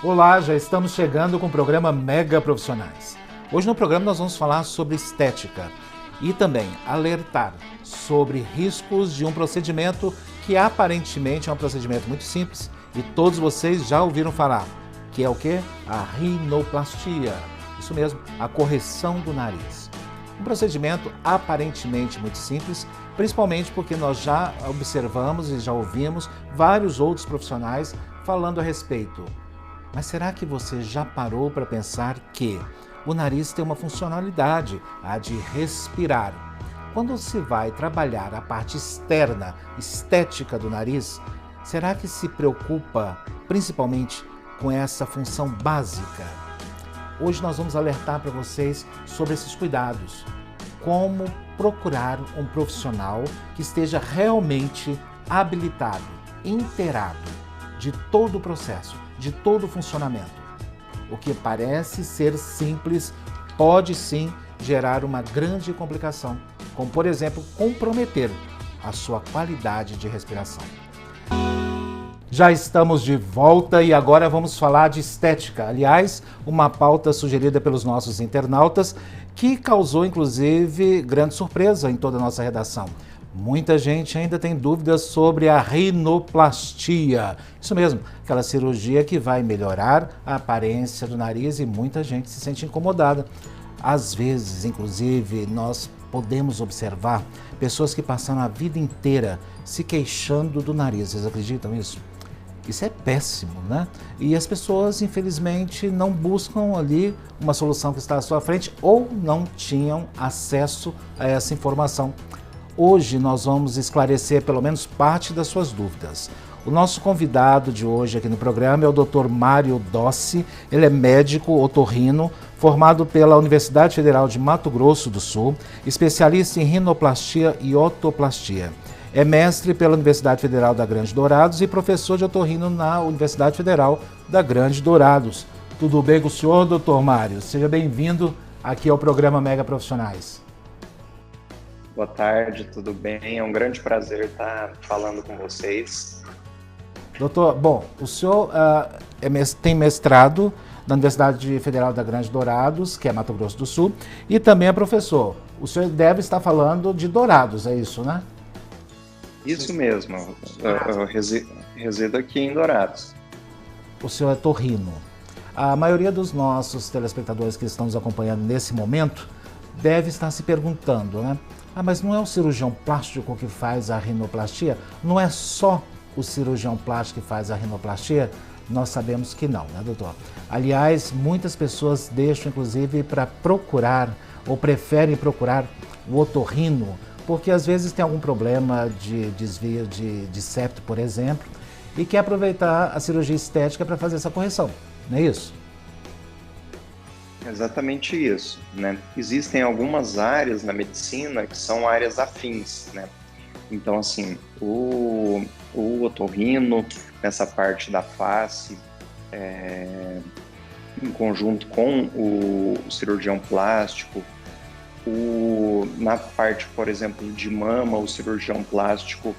Olá, já estamos chegando com o programa Mega Profissionais. Hoje no programa nós vamos falar sobre estética e também alertar sobre riscos de um procedimento que aparentemente é um procedimento muito simples e todos vocês já ouviram falar, que é o quê? A rinoplastia. Isso mesmo, a correção do nariz. Um procedimento aparentemente muito simples, principalmente porque nós já observamos e já ouvimos vários outros profissionais falando a respeito. Mas será que você já parou para pensar que o nariz tem uma funcionalidade, a de respirar? Quando se vai trabalhar a parte externa, estética do nariz, será que se preocupa principalmente com essa função básica? Hoje nós vamos alertar para vocês sobre esses cuidados. Como procurar um profissional que esteja realmente habilitado, inteirado de todo o processo, de todo o funcionamento. O que parece ser simples pode sim gerar uma grande complicação, como por exemplo, comprometer a sua qualidade de respiração. Já estamos de volta e agora vamos falar de estética. Aliás, uma pauta sugerida pelos nossos internautas que causou inclusive grande surpresa em toda a nossa redação. Muita gente ainda tem dúvidas sobre a rinoplastia. Isso mesmo, aquela cirurgia que vai melhorar a aparência do nariz e muita gente se sente incomodada. Às vezes, inclusive, nós podemos observar pessoas que passaram a vida inteira se queixando do nariz. Vocês acreditam nisso? Isso é péssimo, né? E as pessoas, infelizmente, não buscam ali uma solução que está à sua frente ou não tinham acesso a essa informação. Hoje nós vamos esclarecer pelo menos parte das suas dúvidas. O nosso convidado de hoje aqui no programa é o Dr. Mário Dossi. Ele é médico otorrino, formado pela Universidade Federal de Mato Grosso do Sul, especialista em rinoplastia e otoplastia. É mestre pela Universidade Federal da Grande Dourados e professor de otorrino na Universidade Federal da Grande Dourados. Tudo bem com o senhor, doutor Mário? Seja bem-vindo aqui ao programa Mega Profissionais. Boa tarde, tudo bem? É um grande prazer estar falando com vocês. Doutor, bom, o senhor tem mestrado na Universidade Federal da Grande Dourados, que é Mato Grosso do Sul, e também é professor. O senhor deve estar falando de Dourados, é isso, né? Isso mesmo, eu resido aqui em Dourados. O senhor é torrino. A maioria dos nossos telespectadores que estão nos acompanhando nesse momento deve estar se perguntando, né? Mas não é o cirurgião plástico que faz a rinoplastia? Não é só o cirurgião plástico que faz a rinoplastia? Nós sabemos que não, né, doutor? Aliás, muitas pessoas deixam, inclusive, para procurar ou preferem procurar o otorrino, porque às vezes tem algum problema de desvio de septo, por exemplo, e quer aproveitar a cirurgia estética para fazer essa correção, não é isso? Exatamente isso, né? Existem algumas áreas na medicina que são áreas afins, né? Então, assim, o otorrino, nessa parte da face, em conjunto com o cirurgião plástico, na parte, por exemplo, de mama, o cirurgião plástico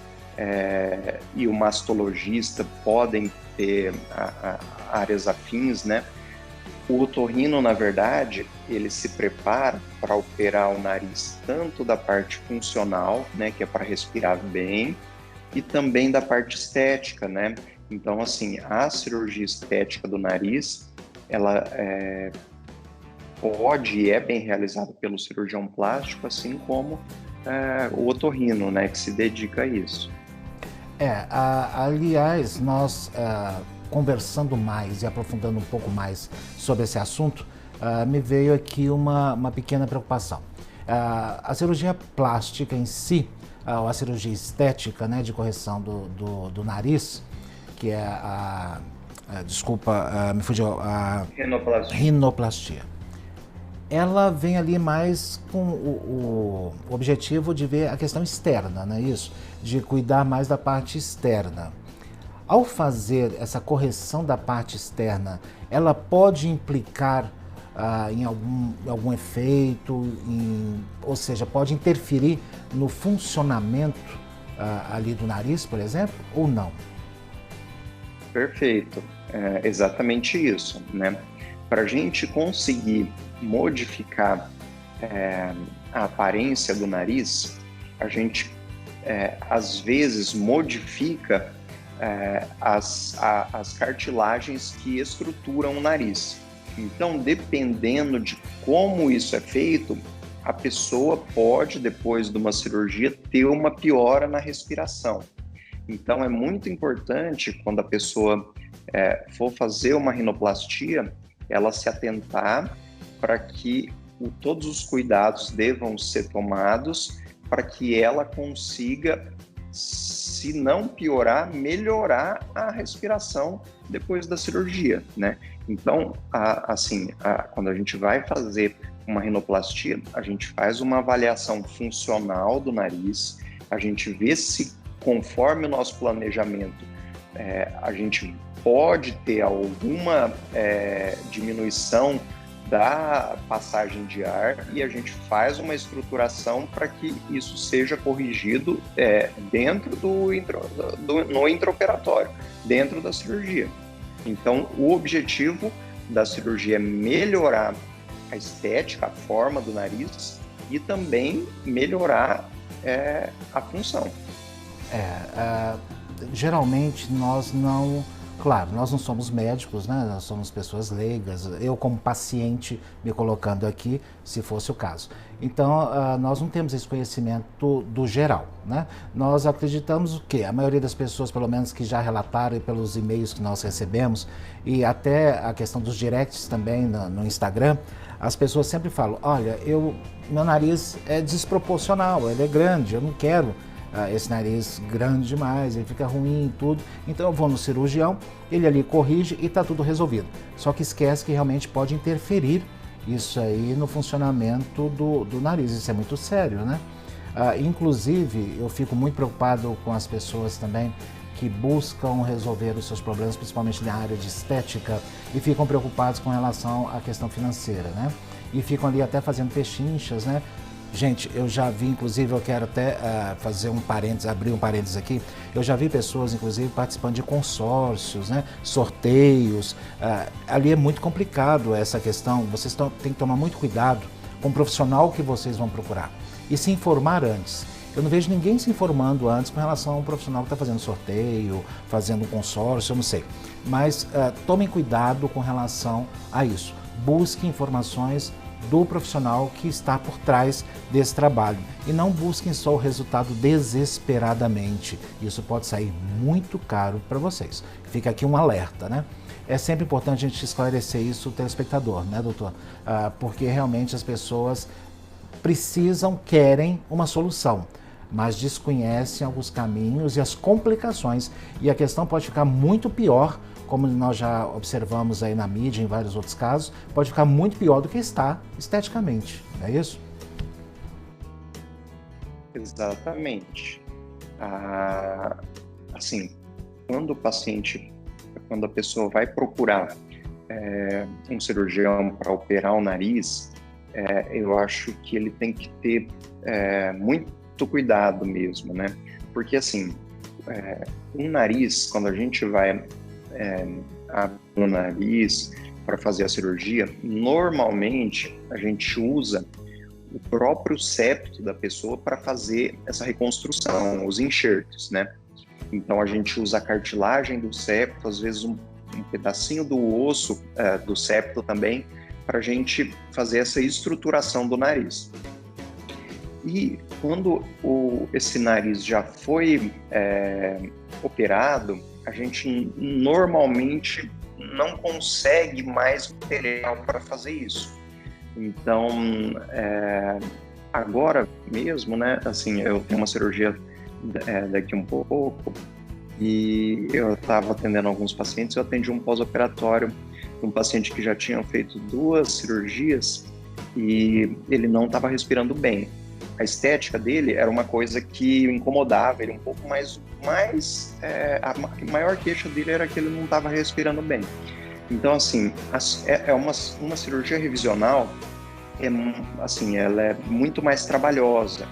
e o mastologista podem ter áreas afins, né? O otorrino, na verdade, ele se prepara para operar o nariz tanto da parte funcional, né, que é para respirar bem, e também da parte estética, né? Então, assim, a cirurgia estética do nariz, ela pode e é bem realizada pelo cirurgião plástico, assim como o otorrino, né, que se dedica a isso. Aliás, nós conversando mais e aprofundando um pouco mais sobre esse assunto, me veio aqui uma pequena preocupação. A cirurgia plástica em si, a cirurgia estética, né, de correção do nariz, que é me fugiu, a rinoplastia. Ela vem ali mais com o objetivo de ver a questão externa, não é isso? De cuidar mais da parte externa. Ao fazer essa correção da parte externa, ela pode implicar em algum efeito, ou seja, pode interferir no funcionamento ali do nariz, por exemplo, ou não? Perfeito. É exatamente isso, né? Para a gente conseguir modificar a aparência do nariz, a gente às vezes modifica as cartilagens que estruturam o nariz. Então, dependendo de como isso é feito, a pessoa pode, depois de uma cirurgia, ter uma piora na respiração. Então, é muito importante, quando a pessoa for fazer uma rinoplastia, ela se atentar para que todos os cuidados devam ser tomados para que ela consiga, se não piorar, melhorar a respiração depois da cirurgia, né? Então, quando a gente vai fazer uma rinoplastia, a gente faz uma avaliação funcional do nariz, a gente vê se, conforme o nosso planejamento, a gente pode ter alguma diminuição da passagem de ar, e a gente faz uma estruturação para que isso seja corrigido dentro no intraoperatório, dentro da cirurgia. Então, o objetivo da cirurgia é melhorar a estética, a forma do nariz e também melhorar a função. Geralmente nós não... Claro, nós não somos médicos, né? Nós somos pessoas leigas, eu como paciente me colocando aqui, se fosse o caso. Então, nós não temos esse conhecimento do geral, né? Nós acreditamos que a maioria das pessoas, pelo menos que já relataram e pelos e-mails que nós recebemos, e até a questão dos directs também no Instagram, as pessoas sempre falam, olha, meu nariz é desproporcional, ele é grande, eu não quero esse nariz grande demais, ele fica ruim e tudo, então eu vou no cirurgião, ele ali corrige e está tudo resolvido. Só que esquece que realmente pode interferir isso aí no funcionamento do nariz, isso é muito sério, né? Inclusive, eu fico muito preocupado com as pessoas também que buscam resolver os seus problemas, principalmente na área de estética, e ficam preocupados com relação à questão financeira, né? E ficam ali até fazendo pechinchas, né? Gente, eu já vi, inclusive, eu quero até fazer um parênteses, abrir um parênteses aqui, eu já vi pessoas, inclusive, participando de consórcios, né, sorteios, ali é muito complicado essa questão, vocês têm que tomar muito cuidado com o profissional que vocês vão procurar e se informar antes. Eu não vejo ninguém se informando antes com relação ao profissional que está fazendo sorteio, fazendo um consórcio, eu não sei, mas tomem cuidado com relação a isso, busquem informações do profissional que está por trás desse trabalho e não busquem só o resultado desesperadamente. Isso pode sair muito caro para vocês. Fica aqui um alerta, né? É sempre importante a gente esclarecer isso ao telespectador, né, doutor? Porque realmente as pessoas querem uma solução, mas desconhecem alguns caminhos e as complicações, e a questão pode ficar muito pior, como nós já observamos aí na mídia, em vários outros casos, pode ficar muito pior do que está esteticamente, não é isso? Exatamente. Assim, quando a pessoa vai procurar um cirurgião para operar o nariz, eu acho que ele tem que ter muito cuidado mesmo, né? Porque assim, o nariz, quando a gente vai abrir o nariz para fazer a cirurgia, normalmente a gente usa o próprio septo da pessoa para fazer essa reconstrução, os enxertos, né? Então a gente usa a cartilagem do septo, às vezes um pedacinho do osso do septo também, para a gente fazer essa estruturação do nariz. E quando esse nariz já foi operado, a gente normalmente não consegue mais material para fazer isso. Então, agora mesmo, né, assim, eu tenho uma cirurgia daqui um pouco e eu estava atendendo alguns pacientes, eu atendi um pós-operatório de um paciente que já tinha feito 2 cirurgias e ele não estava respirando bem. A estética dele era uma coisa que incomodava ele um pouco, mais a maior queixa dele era que ele não estava respirando bem. Então, assim, uma cirurgia revisional, assim, ela é muito mais trabalhosa,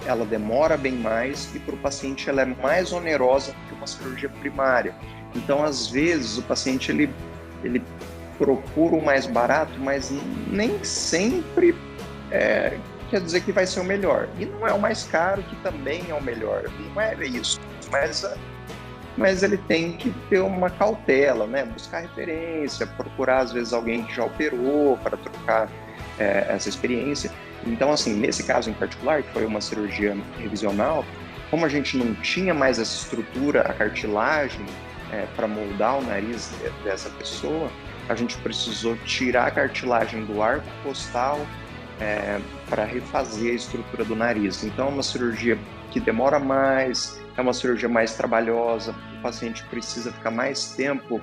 ela demora bem mais e para o paciente ela é mais onerosa que uma cirurgia primária. Então, às vezes, o paciente ele procura o mais barato, mas nem sempre quer dizer que vai ser o melhor. E não é o mais caro que também é o melhor. Não é isso. Mas ele tem que ter uma cautela, né? Buscar referência, procurar, às vezes, alguém que já operou para trocar essa experiência. Então, assim, nesse caso em particular, que foi uma cirurgia revisional, como a gente não tinha mais essa estrutura, a cartilagem, para moldar o nariz dessa pessoa, a gente precisou tirar a cartilagem do arco costal para refazer a estrutura do nariz. Então, é uma cirurgia que demora mais, é uma cirurgia mais trabalhosa, o paciente precisa ficar mais tempo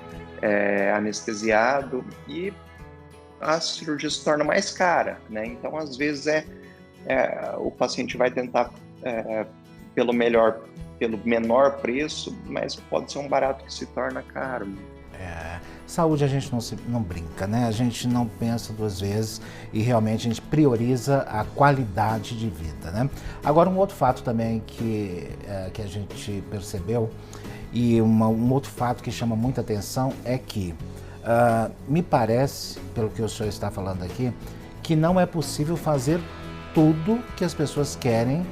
anestesiado e a cirurgia se torna mais cara, né? Então, às vezes, o paciente vai tentar pelo menor preço, mas pode ser um barato que se torna caro. Saúde a gente não brinca, né? A gente não pensa duas vezes e realmente a gente prioriza a qualidade de vida, né? Agora, um outro fato também que a gente percebeu e um outro fato que chama muita atenção é que me parece, pelo que o senhor está falando aqui, que não é possível fazer tudo que as pessoas querem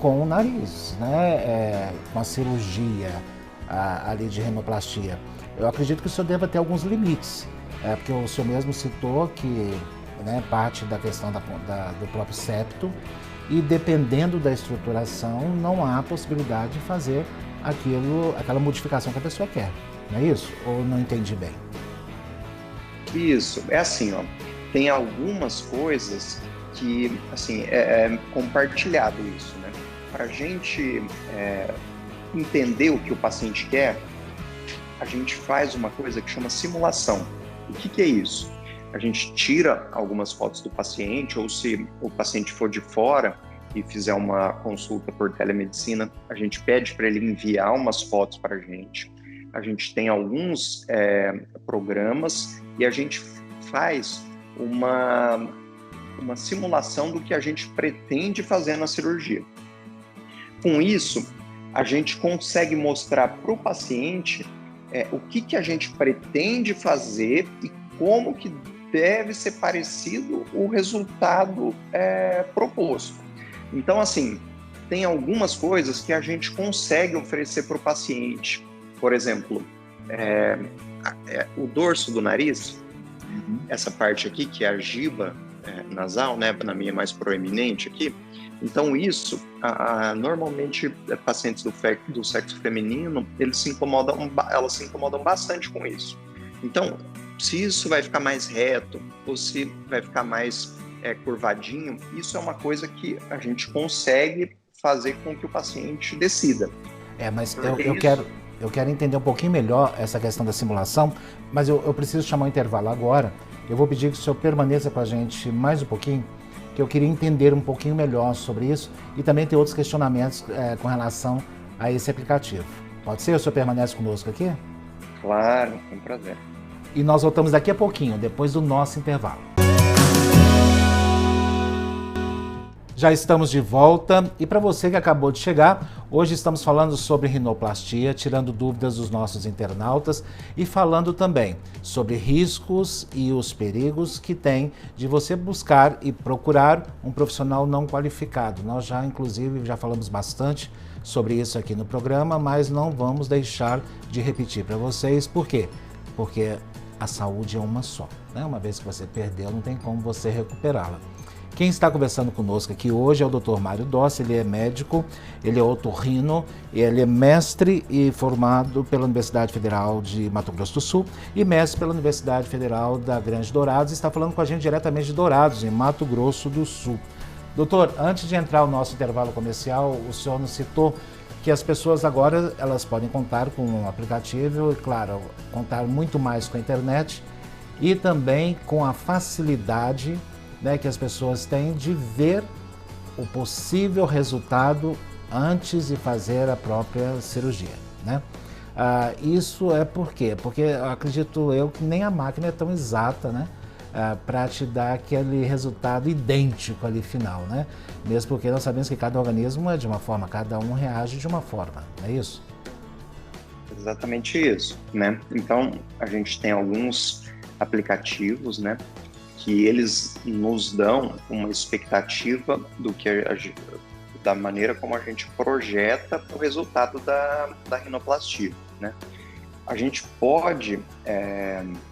com o nariz, né? Com a cirurgia ali de rinoplastia. Eu acredito que o senhor deva ter alguns limites, porque o senhor mesmo citou que parte da questão do próprio septo e dependendo da estruturação não há possibilidade de fazer aquela modificação que a pessoa quer, não é isso? Ou não entendi bem? Isso, é assim, ó, tem algumas coisas que, assim, é compartilhado isso, né? Para a gente entender o que o paciente quer, a gente faz uma coisa que chama simulação. O que é isso? A gente tira algumas fotos do paciente, ou se o paciente for de fora e fizer uma consulta por telemedicina, a gente pede para ele enviar umas fotos para a gente. A gente tem alguns programas e a gente faz uma simulação do que a gente pretende fazer na cirurgia. Com isso, a gente consegue mostrar para o paciente o que a gente pretende fazer e como que deve ser parecido o resultado proposto. Então, assim, tem algumas coisas que a gente consegue oferecer para o paciente. Por exemplo, o dorso do nariz, essa parte aqui, que é a giba nasal, né, na minha mais proeminente aqui. Então, isso, normalmente, pacientes do sexo feminino, elas se incomodam bastante com isso. Então, se isso vai ficar mais reto ou se vai ficar mais curvadinho, isso é uma coisa que a gente consegue fazer com que o paciente decida. Mas eu quero entender um pouquinho melhor essa questão da simulação, mas eu preciso chamar um intervalo agora. Eu vou pedir que o senhor permaneça com a gente mais um pouquinho, que eu queria entender um pouquinho melhor sobre isso e também ter outros questionamentos com relação a esse aplicativo. Pode ser? O senhor permanece conosco aqui? Claro, com prazer. E nós voltamos daqui a pouquinho, depois do nosso intervalo. Já estamos de volta e para você que acabou de chegar, hoje estamos falando sobre rinoplastia, tirando dúvidas dos nossos internautas e falando também sobre riscos e os perigos que tem de você buscar e procurar um profissional não qualificado. Nós inclusive, já falamos bastante sobre isso aqui no programa, mas não vamos deixar de repetir para vocês. Por quê? Porque a saúde é uma só, né? Uma vez que você perdeu, não tem como você recuperá-la. Quem está conversando conosco aqui hoje é o Dr. Mário Dossi, ele é médico, ele é otorrino, ele é mestre e formado pela Universidade Federal de Mato Grosso do Sul e mestre pela Universidade Federal da Grande Dourados, e está falando com a gente diretamente de Dourados, em Mato Grosso do Sul. Doutor, antes de entrar o nosso intervalo comercial, o senhor nos citou que as pessoas agora elas podem contar com um aplicativo e, claro, contar muito mais com a internet e também com a facilidade que as pessoas têm de ver o possível resultado antes de fazer a própria cirurgia, né? Isso é por quê? Porque acredito eu que nem a máquina é tão exata, né? Para te dar aquele resultado idêntico ali final, né? Mesmo porque nós sabemos que cada organismo é de uma forma, cada um reage de uma forma, não é isso? Exatamente isso, né? Então, a gente tem alguns aplicativos, né, que eles nos dão uma expectativa da maneira como a gente projeta o resultado da rinoplastia, né? A gente pode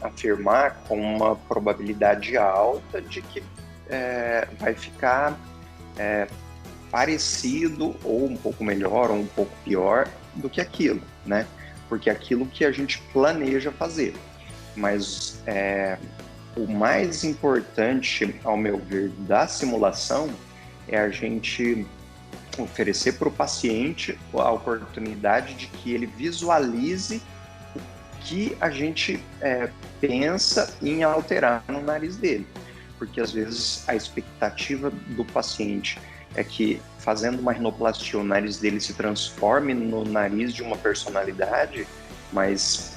afirmar com uma probabilidade alta de que vai ficar parecido ou um pouco melhor ou um pouco pior do que aquilo, né? Porque é aquilo que a gente planeja fazer. Mas o mais importante, ao meu ver, da simulação é a gente oferecer para o paciente a oportunidade de que ele visualize o que a gente pensa em alterar no nariz dele. Porque às vezes a expectativa do paciente é que fazendo uma rinoplastia o nariz dele se transforme no nariz de uma personalidade, mas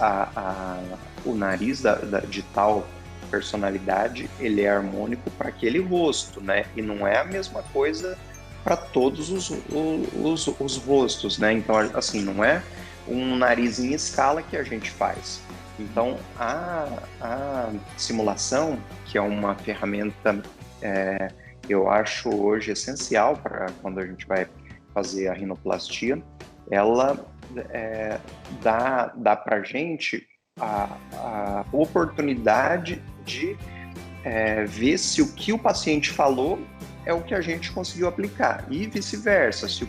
o nariz de tal personalidade, ele é harmônico para aquele rosto, né? E não é a mesma coisa para todos os rostos, né? Então, assim, não é um nariz em escala que a gente faz. Então, a simulação, que é uma ferramenta, eu acho hoje essencial para quando a gente vai fazer a rinoplastia, ela dá para a gente a oportunidade de ver se o que o paciente falou é o que a gente conseguiu aplicar e vice-versa, se o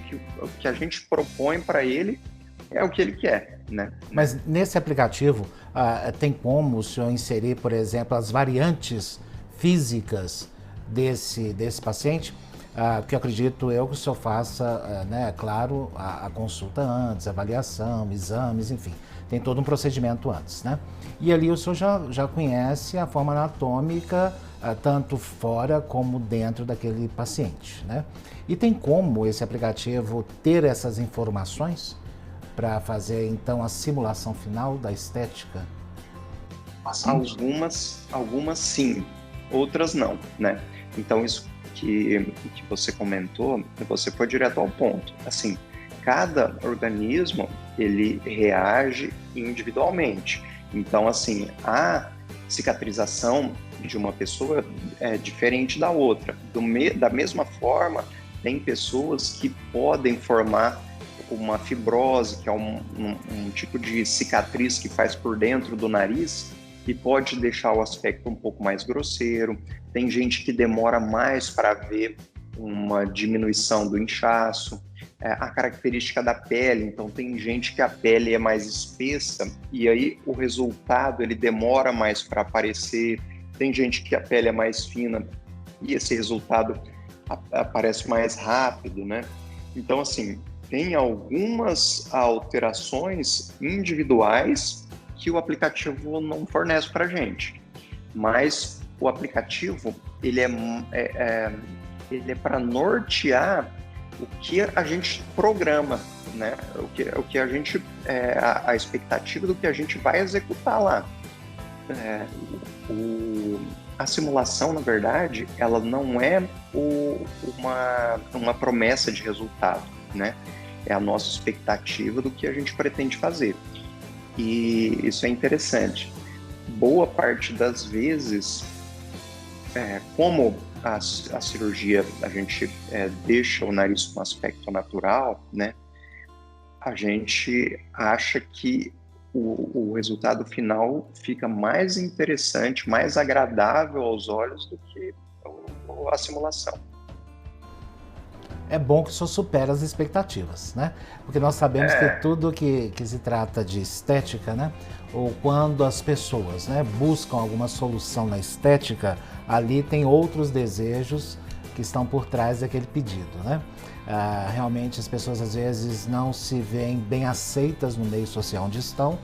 que a gente propõe para ele é o que ele quer, né? Mas nesse aplicativo tem como o senhor inserir, por exemplo, as variantes físicas desse paciente? Que eu acredito que o senhor faça, né, claro, a consulta antes, avaliação, exames, enfim, tem todo um procedimento antes, né? E ali o senhor já conhece a forma anatômica, tanto fora como dentro daquele paciente, né? E tem como esse aplicativo ter essas informações para fazer, então, a simulação final da estética? Algumas sim, outras não, né? Então, isso que você comentou, você foi direto ao ponto. Assim, cada organismo, ele reage individualmente. Então, assim, a cicatrização de uma pessoa é diferente da outra. Da mesma forma, tem pessoas que podem formar uma fibrose, que é um tipo de cicatriz que faz por dentro do nariz, que pode deixar o aspecto um pouco mais grosseiro. Tem gente que demora mais para ver uma diminuição do inchaço. A característica da pele, então tem gente que a pele é mais espessa e aí o resultado ele demora mais para aparecer. Tem gente que a pele é mais fina e esse resultado aparece mais rápido, né? Então, assim, tem algumas alterações individuais que o aplicativo não fornece para a gente, mas o aplicativo ele é para nortear o que a gente programa, né? O que a gente a expectativa do que a gente vai executar lá. A simulação, na verdade, ela não é uma promessa de resultado, né? É a nossa expectativa do que a gente pretende fazer. E isso é interessante. Boa parte das vezes, como a cirurgia, a gente deixa o nariz com aspecto natural, né? A gente acha que o resultado final fica mais interessante, mais agradável aos olhos do que a simulação. É bom que o senhor supera as expectativas, né? Porque nós sabemos que tudo que se trata de estética, né? Ou quando as pessoas, né, buscam alguma solução na estética, ali tem outros desejos que estão por trás daquele pedido, né? Realmente as pessoas às vezes não se veem bem aceitas no meio social onde estão,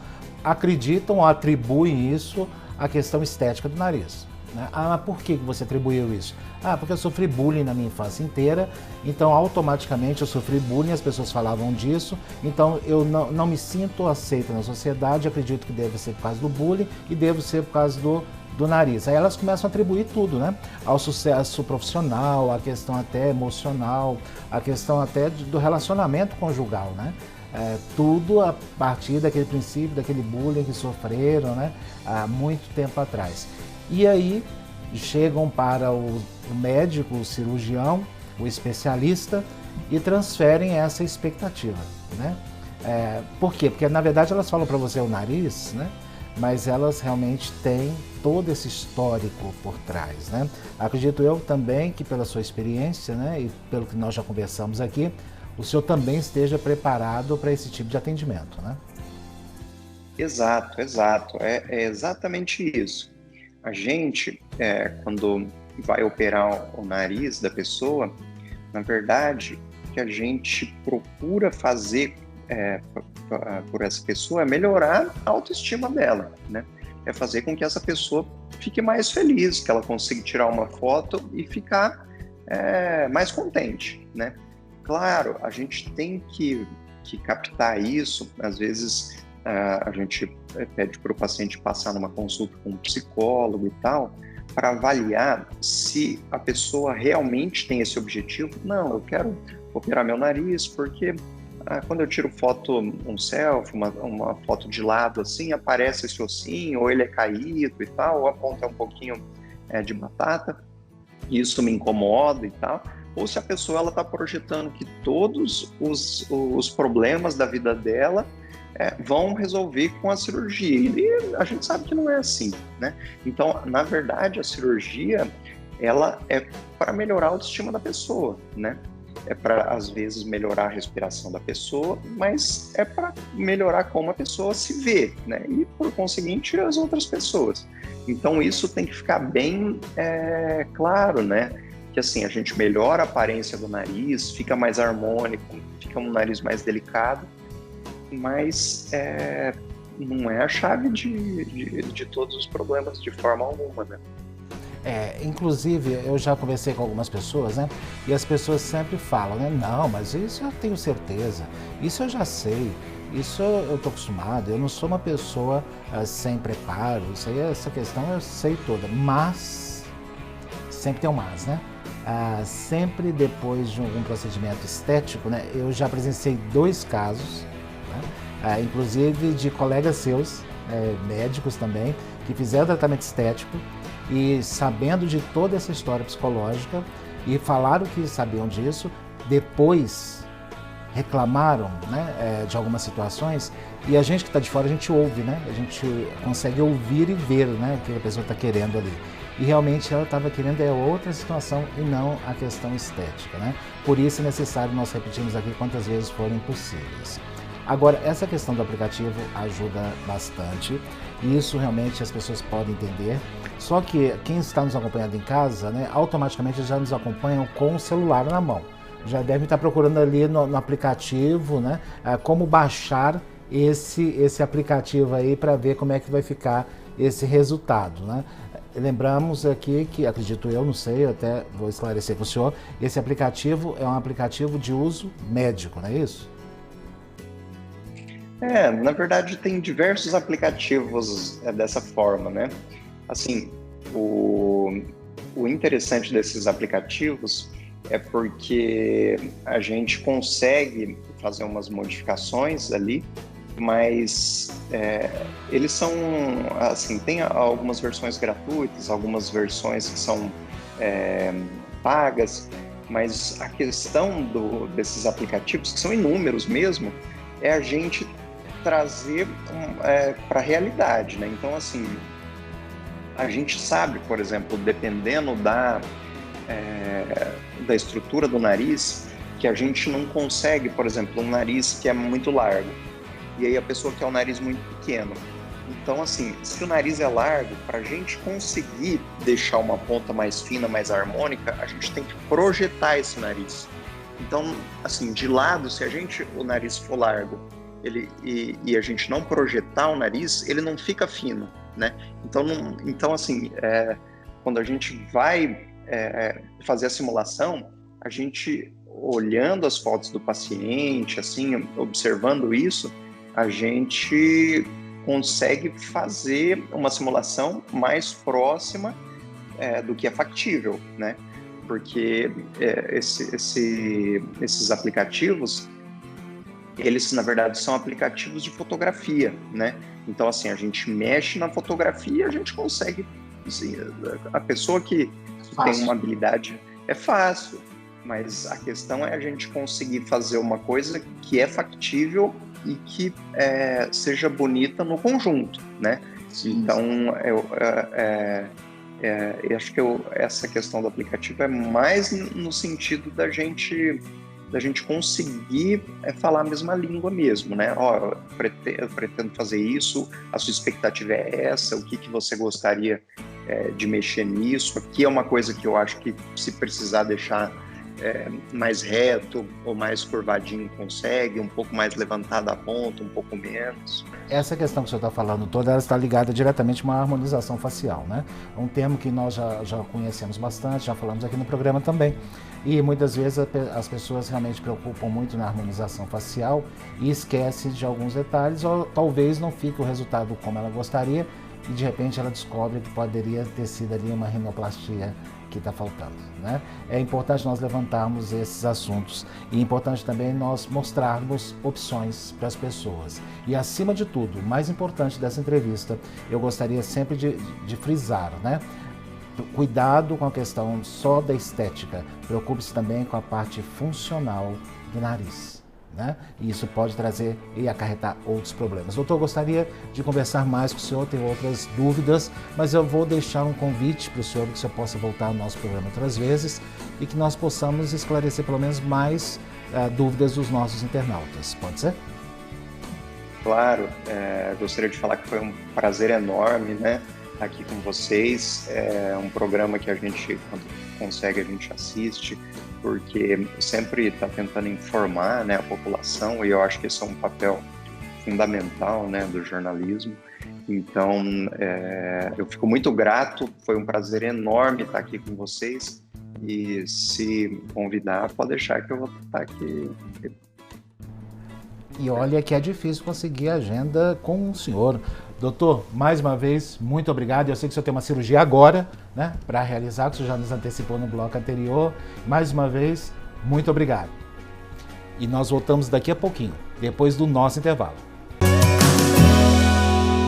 acreditam ou atribuem isso à questão estética do nariz. Né? Por que você atribuiu isso? Porque eu sofri bullying na minha infância inteira, então automaticamente eu sofri bullying, as pessoas falavam disso, então eu não me sinto aceita na sociedade, acredito que deve ser por causa do bullying e devo ser por causa do nariz. Aí elas começam a atribuir tudo, né? Ao sucesso profissional, a questão até emocional, a questão até do relacionamento conjugal, né? tudo a partir daquele princípio, daquele bullying que sofreram, né, há muito tempo atrás. E aí chegam para o médico, o cirurgião, o especialista e transferem essa expectativa, né? Por quê? Porque na verdade elas falam para você o nariz, né? Mas elas realmente têm todo esse histórico por trás, né? Acredito eu também que pela sua experiência, né, e pelo que nós já conversamos aqui, o senhor também esteja preparado para esse tipo de atendimento, né? Exato, exato. É exatamente isso. A gente, quando vai operar o nariz da pessoa, na verdade, o que a gente procura fazer por essa pessoa é melhorar a autoestima dela, né? É fazer com que essa pessoa fique mais feliz, que ela consiga tirar uma foto e ficar mais contente, né? Claro, a gente tem que captar isso. Às vezes a gente pede para o paciente passar numa consulta com um psicólogo e tal, para avaliar se a pessoa realmente tem esse objetivo. Não, eu quero operar meu nariz porque quando eu tiro foto, um selfie, uma foto de lado assim, aparece esse ossinho, ou ele é caído e tal, ou a ponta é um pouquinho de batata, e isso me incomoda e tal. Ou se a pessoa está projetando que todos os problemas da vida dela vão resolver com a cirurgia. E a gente sabe que não é assim, né? Então, na verdade, a cirurgia, ela é para melhorar a autoestima da pessoa, né? É para, às vezes, melhorar a respiração da pessoa, mas é para melhorar como a pessoa se vê, né? E, por conseguinte, as outras pessoas. Então, isso tem que ficar bem claro, né? Que, assim, a gente melhora a aparência do nariz, fica mais harmônico, fica um nariz mais delicado, mas não é a chave de todos os problemas de forma alguma, né? Inclusive, eu já conversei com algumas pessoas, né? E as pessoas sempre falam, né? Não, mas isso eu tenho certeza, isso eu já sei, isso eu tô acostumado, eu não sou uma pessoa sem preparo, isso aí, essa questão eu sei toda, mas, sempre tem um mas, né? Sempre depois de algum procedimento estético, né? Eu já presenciei 2 casos, né? Inclusive de colegas seus, médicos também, que fizeram tratamento estético, e sabendo de toda essa história psicológica e falaram que sabiam disso, depois reclamaram, né, de algumas situações, e a gente que está de fora, a gente ouve, né, a gente consegue ouvir e ver, né, o que a pessoa está querendo ali. E realmente ela estava querendo outra situação e não a questão estética, né? Por isso é necessário, nós repetimos aqui quantas vezes forem possíveis. Agora, essa questão do aplicativo ajuda bastante, e isso realmente as pessoas podem entender. Só que quem está nos acompanhando em casa, né, automaticamente já nos acompanham com o celular na mão. Já devem estar procurando ali no aplicativo, né, como baixar esse aplicativo aí para ver como é que vai ficar esse resultado, né? Lembramos aqui que, acredito eu, não sei, eu até vou esclarecer para o senhor, esse aplicativo é um aplicativo de uso médico, não é isso? Na verdade, tem diversos aplicativos dessa forma, né? Assim, o interessante desses aplicativos é porque a gente consegue fazer umas modificações ali, mas eles são, assim, tem algumas versões gratuitas, algumas versões que são pagas, mas a questão desses aplicativos, que são inúmeros mesmo, é a gente trazer para a realidade, né? Então, assim, a gente sabe, por exemplo, dependendo da estrutura do nariz, que a gente não consegue, por exemplo, um nariz que é muito largo, e aí a pessoa quer um nariz muito pequeno. Então, assim, se o nariz é largo, para a gente conseguir deixar uma ponta mais fina, mais harmônica, a gente tem que projetar esse nariz. Então, assim, de lado, se o nariz for largo, e a gente não projetar o nariz, ele não fica fino, né? Então assim, quando a gente vai fazer a simulação, a gente, olhando as fotos do paciente, assim, observando isso, a gente consegue fazer uma simulação mais próxima do que é factível, né? Porque esses aplicativos, eles, na verdade, são aplicativos de fotografia, né? Então, assim, a gente mexe na fotografia, a gente consegue... Assim, a pessoa que tem uma habilidade é fácil, mas a questão é a gente conseguir fazer uma coisa que é factível e que seja bonita no conjunto, né? Sim. Então, eu acho que essa questão do aplicativo é mais no sentido da gente conseguir falar a mesma língua mesmo, né? Ó, eu pretendo fazer isso, a sua expectativa é essa, o que você gostaria de mexer nisso. Aqui é uma coisa que eu acho que, se precisar deixar mais reto ou mais curvadinho, consegue, um pouco mais levantada a ponta, um pouco menos. Essa questão que o senhor está falando toda, ela está ligada diretamente a uma harmonização facial, né? Um termo que nós já conhecemos bastante, já falamos aqui no programa também. E muitas vezes as pessoas realmente preocupam muito na harmonização facial e esquecem de alguns detalhes, ou talvez não fique o resultado como ela gostaria, e de repente ela descobre que poderia ter sido ali uma rinoplastia que está faltando, né? É importante nós levantarmos esses assuntos e é importante também nós mostrarmos opções para as pessoas. E acima de tudo, o mais importante dessa entrevista, eu gostaria sempre de frisar, né? Cuidado com a questão só da estética, preocupe-se também com a parte funcional do nariz, né? E isso pode trazer e acarretar outros problemas. Doutor, eu gostaria de conversar mais com o senhor, tem outras dúvidas, mas eu vou deixar um convite para o senhor, que o senhor possa voltar ao nosso programa outras vezes e que nós possamos esclarecer pelo menos mais dúvidas dos nossos internautas. Pode ser? Claro, gostaria de falar que foi um prazer enorme, né, aqui com vocês. É um programa que a gente, quando consegue, a gente assiste, porque sempre está tentando informar, né, a população, e eu acho que esse é um papel fundamental, né, do jornalismo. Então, eu fico muito grato, foi um prazer enorme estar aqui com vocês, e se convidar, pode deixar que eu vou estar aqui. E olha que é difícil conseguir agenda com o senhor. Doutor, mais uma vez, muito obrigado. Eu sei que o senhor tem uma cirurgia agora, né, para realizar, que o senhor já nos antecipou no bloco anterior. Mais uma vez, muito obrigado. E nós voltamos daqui a pouquinho, depois do nosso intervalo.